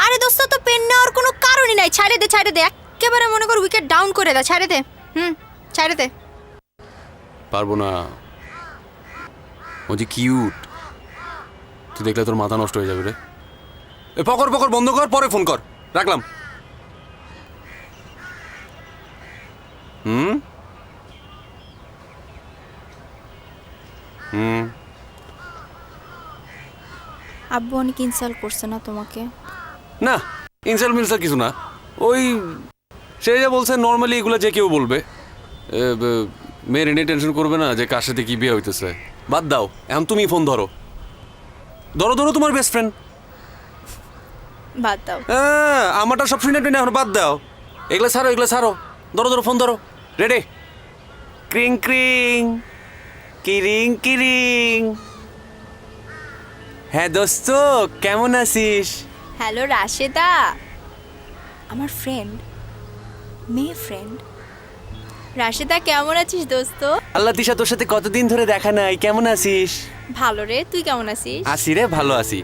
আরে দোস্ত তো পেন নেওয়ার কোনো কারণই নাই, ছাড়ে দে একেবারে মনে কর উইকেট ডাউন করে দে, ছাড়ে দে। ছাড়ে দে। পারবো না, ও যে কিউট, তুই দেখলে তোর মাথা নষ্ট হয়ে যাবে রে। এ পকর বন্ধ কর, পরে ফোন কর, রাখলাম। হুম হুম আব্বু অনেক ইনসাল্ট করছে না তোমাকে? না, ইনসাল মিনসাল কিছু না, ওই সে যা বলছে নর্মালি এগুলো যে কেউ বলবে। মেয়ের এনে টেনশন করবে না যে কার সাথে কি বিয়ে হইতেছে। বাদ দাও, এখন তুমি ফোন ধরো তোমার বেস্ট ফ্রেন্ড। বাদ দাও। আমারটা সব শুনে টুনে এখন বাদ দাও, এগুলো ছাড়ো, ধরো ফোন ধরো। রেডি? ক্রিং ক্রিং কিরিং কিরিং। হ্যাঁ দোস্ত, কেমন আছিস? হ্যালো রাশেদা, আমার ফ্রেন্ড, মেয়ে ফ্রেন্ড। রাশেদা কেমন আছিস দোস্ত? আল্লাহ তিশা, তোর সাথে কতদিন ধরে দেখা নাই, কেমন আছিস? ভালো রে, তুই কেমন আছিস? আসি রে, ভালো আছি।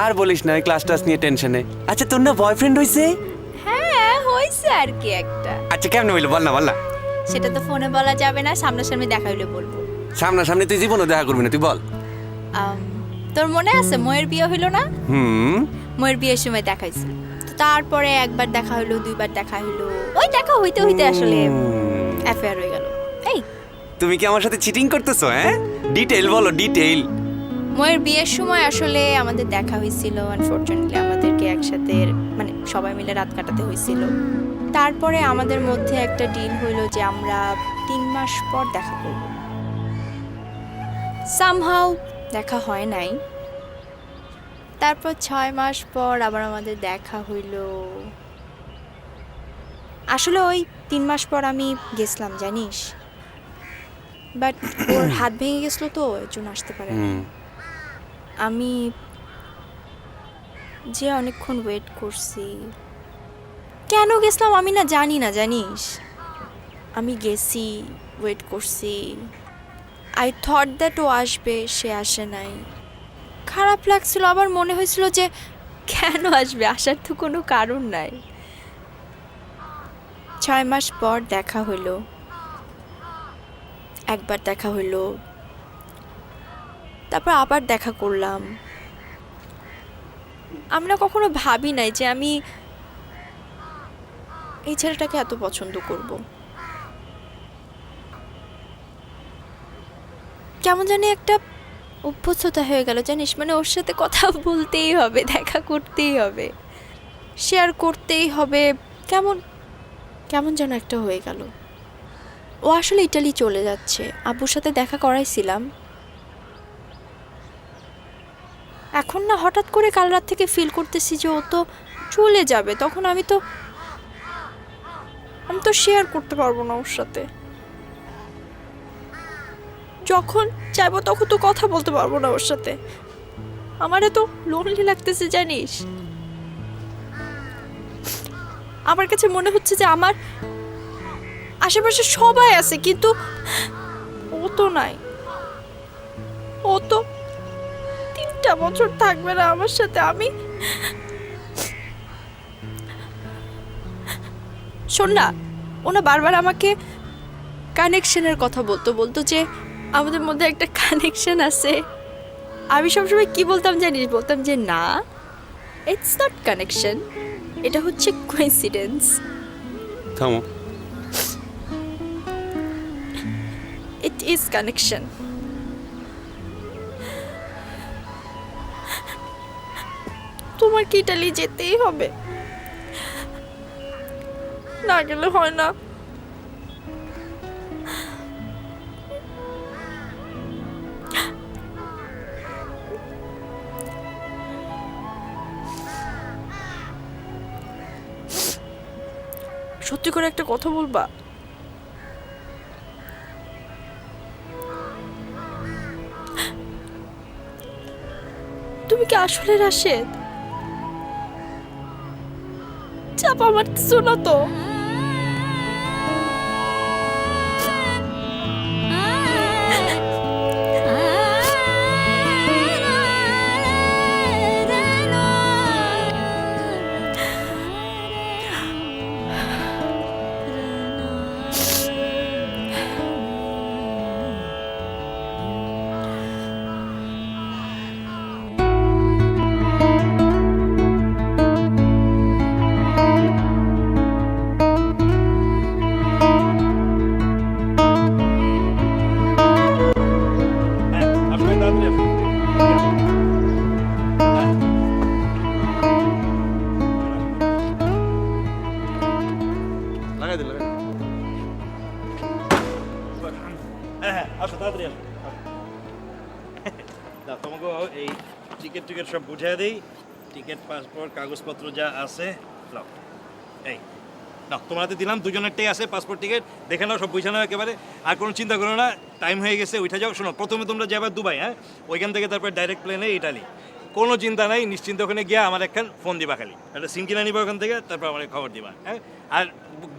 আর বলিস না, ক্লাস টাস নিয়ে টেনশনে। আচ্ছা তোর না বয়ফ্রেন্ড হইছে? হ্যাঁ হইছে আর কি একটা। আচ্ছা কেমনে হইলো বল না। সেটা তো ফোনে বলা যাবে না, সামনাসামনি দেখা হইলে বলবো। সামনাসামনি তুই জীবনও দেখা করবি না, তুই বল। তোর মনে আছে ময়ের বিয়ে হইলো না? ময়ের বিয়ের সময় দেখা হয়েছিল, তো তারপরে একবার দেখা হইলো, দুইবার দেখা হইলো, ওই দেখা হইতে আসলে অ্যাফেয়ার হয়ে গেল। এই তুমি কি আমার সাথে চিটিং করতেছো? ডিটেইল বলো, ডিটেইল। ময়ের বিয়ের সময় আসলে আমাদের দেখা হয়েছিল, আনফরচুনেটলি আমাদেরকে একসাথে মানে সবাই মিলে রাত কাটাতে হয়েছিল। তারপরে আমাদের মধ্যে একটা ডিল হইলো যে আমরা 3 মাস পর দেখা করব। সামহাউ দেখা হয় নাই। তারপর 6 মাস পর আবার আমাদের দেখা হইলো। আসলে ওই 3 মাস পর আমি গেছিলাম জানিস, বাট ওর হাত ভেঙে গেছিলো তো এর জন্য আসতে পারে না। আমি যে অনেকক্ষণ ওয়েট করছি, কেন গেছিলাম আমি না জানি না জানিস। আমি গেছি, ওয়েট করছি, আই থট দ্যাট ও আসবে, সে আসে নাই। খারাপ লাগছিল, আবার মনে হয়েছিল যে কেন আসবে, আসার তো কোনো কারণ নাই। 6 মাস পর দেখা হইলো, একবার দেখা হইলো, তারপর আবার দেখা করলাম। আমরা কখনো ভাবি নাই যে আমি এই ছেলেটাকে এত পছন্দ করব। কেমন জানি একটা অভ্যস্ততা হয়ে গেল জানিস, মানে ওর সাথে কথা বলতেই হবে, দেখা করতেই হবে, শেয়ার করতেই হবে, কেমন কেমন যেন একটা হয়ে গেল। ও আসলে ইটালি চলে যাচ্ছে, আব্বুর সাথে দেখা করাইছিলাম। এখন না হঠাৎ করে কাল রাত থেকে ফিল করতেছি যে ও তো চলে যাবে, তখন আমি তো শেয়ার করতে পারবো না ওর সাথে। যখন চাইবো তখন তো কথা বলতে পারবো না ওর সাথে। আমারে তো লোনলি লাগতেছে জানিস। আমার কাছে মনে হচ্ছে যে আমার আশেপাশে সবাই আছে, কিন্তু ও তো নাই। ও তো 3টা বছর থাকবে না আমার সাথে। আমি শোন না, ও না বারবার আমাকে কানেকশনের কথা বলতো যে আমাদের মধ্যে একটা কানেকশন আছে। আমি সবসময় কি বলতাম জানিস, বলতাম যে না, ইটস নট কানেকশন, এটা হচ্ছে কোইন্সিডেন্স। থামো, ইট ইজ কানেকশন। তোমার কি ইটালি যেতেই হবে? না গেলে হয় না। সত্যি করে একটা কথা বলবা? তুমি কি আসলে রাশেদ? চাপা মারতেছো না তো? টিকিট সব বুঝিয়ে দিই। টিকিট, পাসপোর্ট, কাগজপত্র যা আছে নাও। এই নাও, তোমার হাতে দিলাম, দুজনেরটাই আছে পাসপোর্ট টিকিট, দেখে নাও, সব বুঝে নাও একেবারে। আর কোনো চিন্তা করো না, টাইম হয়ে গেছে, উঠে যাও। শোনো, প্রথমে তোমরা যাবে দুবাই, হ্যাঁ, ওইখান থেকে তারপর ডাইরেক্ট প্লেনে ইটালি। কোনো চিন্তা নাই, নিশ্চিন্ত, ওখানে গিয়ে আমার একখান ফোন দিবা, খালি একটা সিম কিনে নিবা ওখান থেকে, তারপর আমার খবর দিবা, হ্যাঁ। আর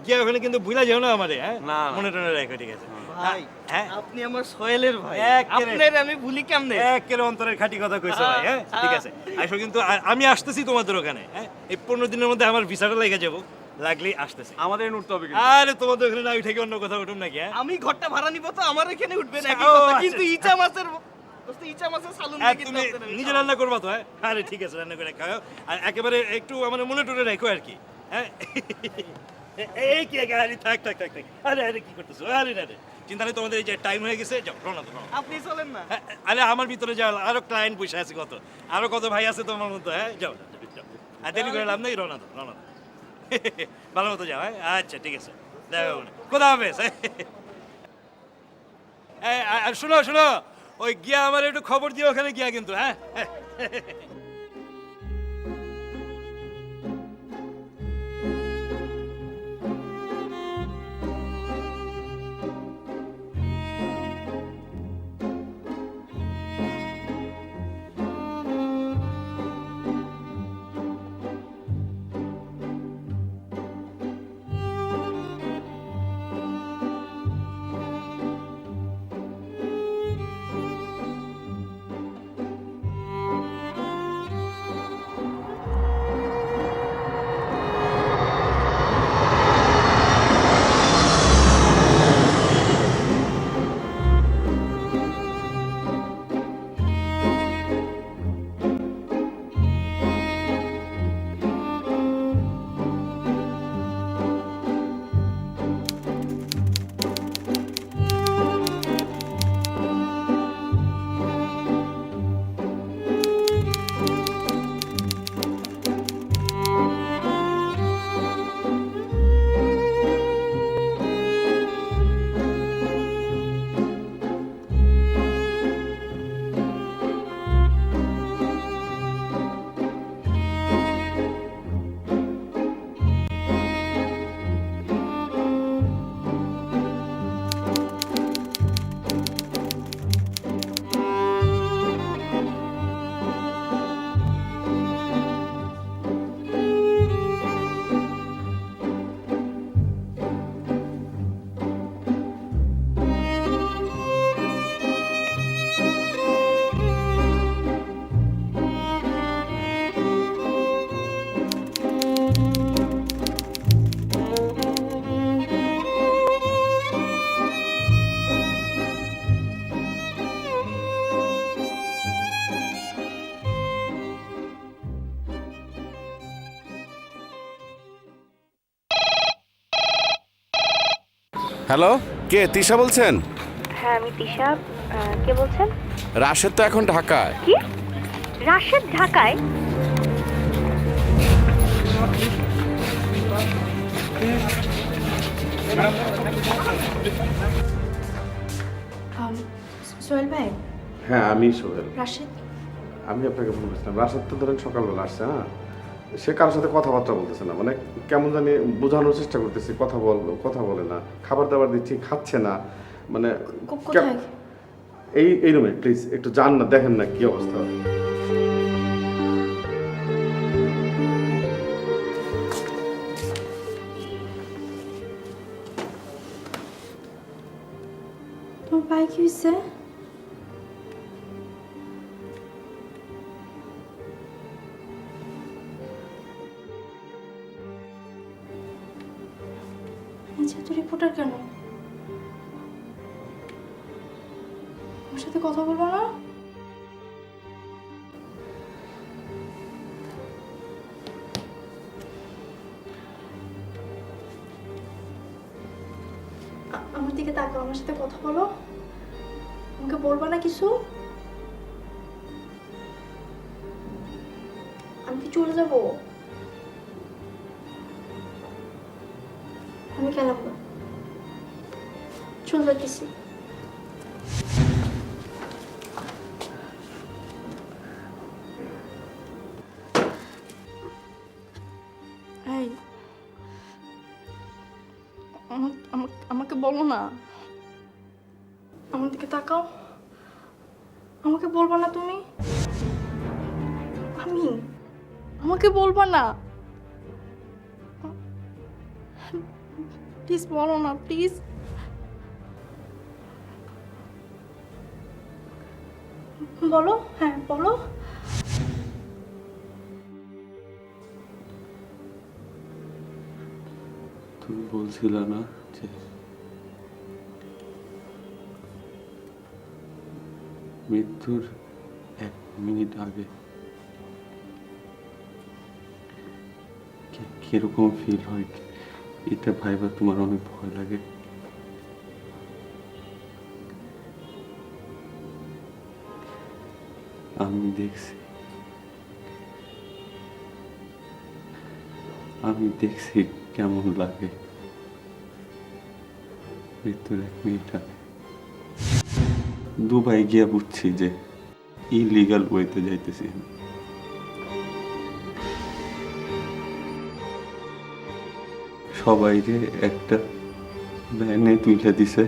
গিয়ে ওখানে কিন্তু ভুলা যাও না আমারে, হ্যাঁ, না, না। মনে টনে রাখো, ঠিক আছে? ভাই হ্যাঁ, আপনি আমার সোহেলের ভাই, একেবারে। আপনার আমি ভুলি কেমনে? একেবারে অন্তরের খাঁটি কথা কইছো ভাই, হ্যাঁ, ঠিক আছে। আসো কিন্তু, আমি আসতেছি তোমাদের ওখানে, হ্যাঁ, এই 15 দিনের মধ্যে আমার ভিসাটা লেগে যাবো, লাগলেই আসতেছি। আমাদের উঠতে হবে আরে তোমাদের ওখানে না উঠে কি অন্য কোথাও উঠুম নাকি, হ্যাঁ? আমি ঘরটা ভাড়া নিব তো আমার এখানে উঠবেন একই ও, কথা, আচ্ছা। কিন্তু ইচা মাছের দোস্ত, ইচা মাছের সালুন হ্যাঁ, দিয়ে তুমি কিন্তু আপনার আমি নিজে খাওয়াবো। রান্না করবা তো, হ্যাঁ? আরে ঠিক আছে, রান্না করে খাও। আর একেবারে একটু আমার মনে টনে রাখো আর কি, হ্যাঁ। এই কি আরে থাক থাক থাক থাক, আরে আরে কি করতেছো, আরে আরে চিন্তা নেই, তোমাদের এই যে টাইম হয়ে গেছে, যাও রওনা দাও, রওনা দাও। আপনি চলেন না। হ্যাঁ, আরে আমার ভিতরে যাও, আরো ক্লায়েন্ট বসে আছে কত, আরো কত ভাই আছে তোমার মতো, হ্যাঁ, যাও যাও, যাও। আর দেরি করে লাভ নেই, রওনা দাও, রওনা দাও। ভালো মতো যাও, হ্যাঁ, আচ্ছা ঠিক আছে, দেখা হবে না। খোদা হাফেজ। আর শোনো শোনো, ওই গিয়া আমার একটু খবর দিও ওখানে গিয়া কিন্তু, হ্যাঁ। হ্যালো, কে তিশা বলছেন? হ্যাঁ আমি তিশা। কে বলছেন? রাশেদ তো এখন ঢাকায়। কি? রাশেদ ঢাকায়? সোহেল ভাই, হ্যাঁ আমি সোহেল। রাশেদ আমি আপনাকে ফোন করেছিলাম। রাশেদ তো ধরেন সকালবেলা আসছে, হ্যাঁ, সে কারোর সাথে কথাবার্তা বলতেছে না, মানে কেমন জানি বোঝানোর চেষ্টা করতেছি, কথা বলে না, খাবার দাবার দিচ্ছি খাচ্ছে না, মানে কোথায়? এই রুমে প্লিজ একটু যান না, দেখেন না কি অবস্থা। তোমার ভাই কি হয়েছে? আচ্ছা, তো রিপোর্টার কেন? আমার সাথে কথা বলবো না? আমার দিকে তাকাও, আমার সাথে কথা বলো। আমাকে বলবা না কিছু? আমি কি চলে যাব? আমি গেলাম না, চলে যাচ্ছি। এই আমাকে বলো না, আমার দিকে তাকাও। আমাকে বলবা না তুমি? আমাকে বলবা না? প্লিজ বলো না, প্লিজ। বলো, হ্যাঁ বলো। তুমি বলছিলে না যে মৃত্যুর 1 মিনিট আগে কিরকম ফিল হয়, এটা ভাইবা তোমার অনেক ভয় লাগে। আমি দেখছি কেমন লাগে মৃত্যুর 1 মিনিট আগে। দুবাই গিয়া বুঝছি যে ইলিগাল ওয়েতে যাইতেছি আমি। সবাই যে একটা ভ্যানে তুলে দিছে,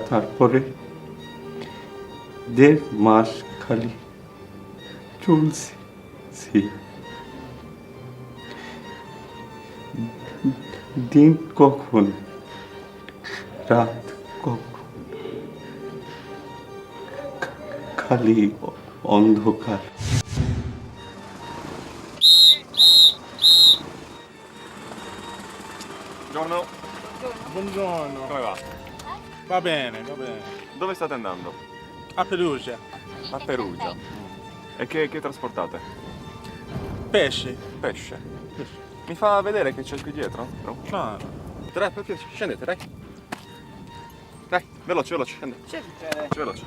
তারপরে 1.5 মাস খালি চলছি। দিন কখন, রাত কখন, খালি অন্ধকার। Buongiorno, Buongiorno. come va? Va bene, va bene. Dove state andando? A Perugia. A Perugia. E che trasportate? Pesci. Pesce. Mi fa vedere che c'è qui dietro? No? Claro. Dai, scendete, dai. Dai, veloce, scende. Veloce.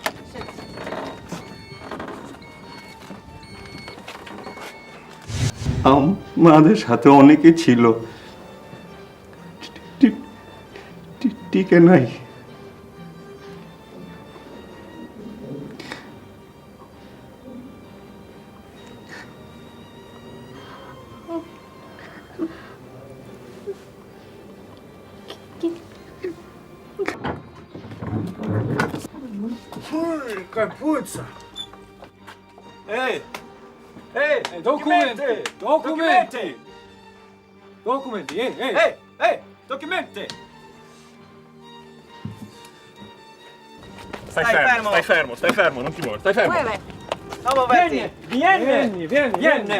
আমাদের সাথে অনেকে ছিল, টিকে নাই। Capuzza. Ehi! Documenti! Documenti, ehi! Documenti! Stai fermo, non ti muovi. Stai fermo. Vamos, Betty. Vieni!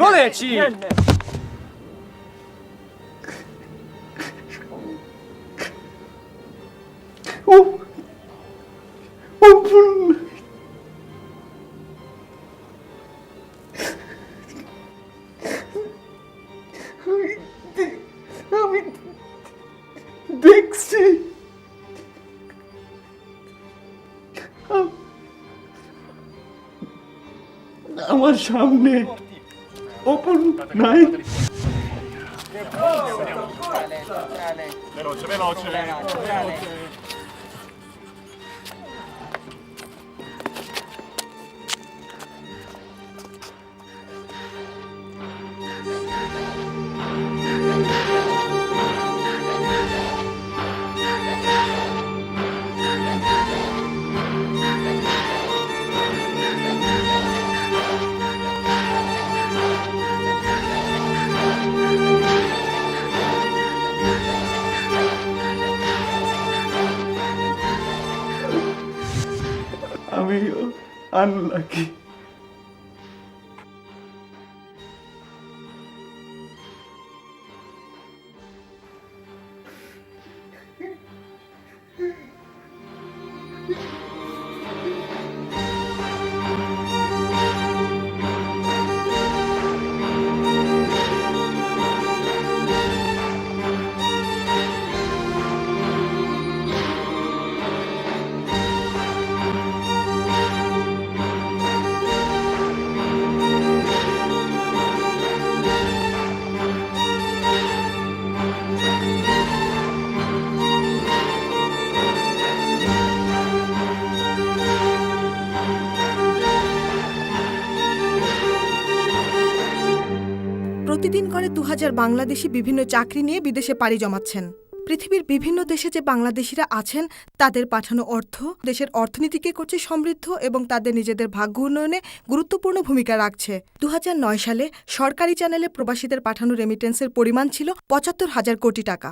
Voleci! আমি দেখছি আমার সামনে ওপেন নাই। Veloce. আমি আনলাকি। করে 2000 বাংলাদেশি বিভিন্ন চাকরি নিয়ে বিদেশে পাড়ি জমাচ্ছেন। পৃথিবীর বিভিন্ন দেশে যে বাংলাদেশিরা আছেন তাদের পাঠানো অর্থ দেশের অর্থনীতিকে করছে সমৃদ্ধ এবং তাদের নিজেদের ভাগ্য উন্নয়নে গুরুত্বপূর্ণ ভূমিকা রাখছে। 2009 সালে সরকারি চ্যানেলে প্রবাসীদের পাঠানো রেমিটেন্সের পরিমাণ ছিল 75,000 কোটি টাকা।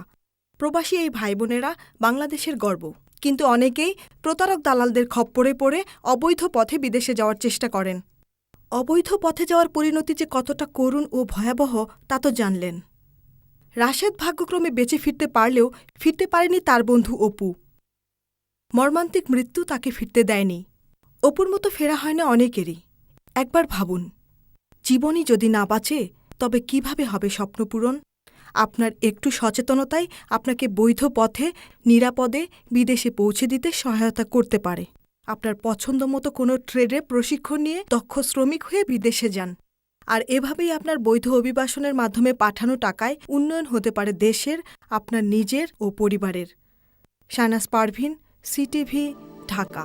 প্রবাসী এই ভাই বোনেরা বাংলাদেশের গর্ব, কিন্তু অনেকেই প্রতারক দালালদের খপ্পরে পড়ে অবৈধ পথে বিদেশে যাওয়ার চেষ্টা করেন। অবৈধ পথে যাওয়ার পরিণতি যে কতটা করুণ ও ভয়াবহ তা তো জানলেন। রাশেদ ভাগ্যক্রমে বেঁচে ফিরতে পারলেও ফিরতে পারেনি তার বন্ধু অপু। মর্মান্তিক মৃত্যু তাকে ফিরতে দেয়নি। অপুর মতো ফেরা হয় না অনেকেরই। একবার ভাবুন, জীবনই যদি না বাঁচে তবে কিভাবে হবে স্বপ্নপূরণ? আপনার একটু সচেতনতাই আপনাকে বৈধ পথে নিরাপদে বিদেশে পৌঁছে দিতে সহায়তা করতে পারে। আপনার পছন্দমতো কোনো ট্রেডে প্রশিক্ষণ নিয়ে দক্ষ শ্রমিক হয়ে বিদেশে যান, আর এভাবেই আপনার বৈধ অভিবাসনের মাধ্যমে পাঠানো টাকায় উন্নয়ন হতে পারে দেশের, আপনার নিজের ও পরিবারের। শাহনাজ পারভীন, সিটিভি, ঢাকা।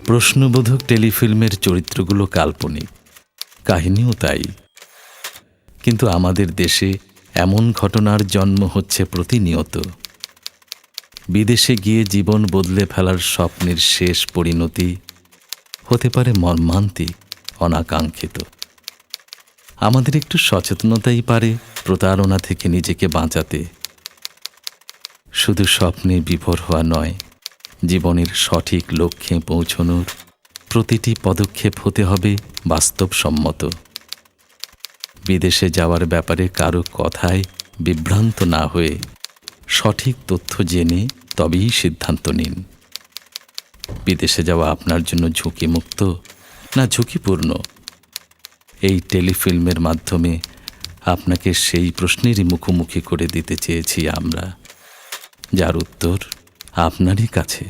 প্রশ্নবোধক টেলিফিল্মের চরিত্রগুলো কাল্পনিক, কাহিনীও তাই। কিন্তু আমাদের দেশে এমন ঘটনার জন্ম হচ্ছে প্রতিনিয়ত। বিদেশে গিয়ে জীবন বদলে ফেলার স্বপ্নের শেষ পরিণতি হতে পারে মর্মান্তিক, অনাকাঙ্ক্ষিত। আমাদের একটু সচেতনতাই পারে প্রতারণা থেকে নিজেকে বাঁচাতে। শুধু স্বপ্নে বিভোর হওয়া নয়, জীবনের সঠিক লক্ষ্যে পৌঁছনোর প্রতিটি পদক্ষেপ হতে হবে বাস্তবসম্মত। বিদেশে যাওয়ার ব্যাপারে কারো কথায় বিভ্রান্ত না হয়ে সঠিক তথ্য জেনে তবেই সিদ্ধান্ত নিন। বিদেশে যাওয়া আপনার জন্য ঝুঁকিমুক্ত না ঝুঁকিপূর্ণ? এই টেলিফিল্মের মাধ্যমে আপনাকে সেই প্রশ্নেরই মুখোমুখি করে দিতে চেয়েছি আমরা, যার উত্তর আপনারই কাছে।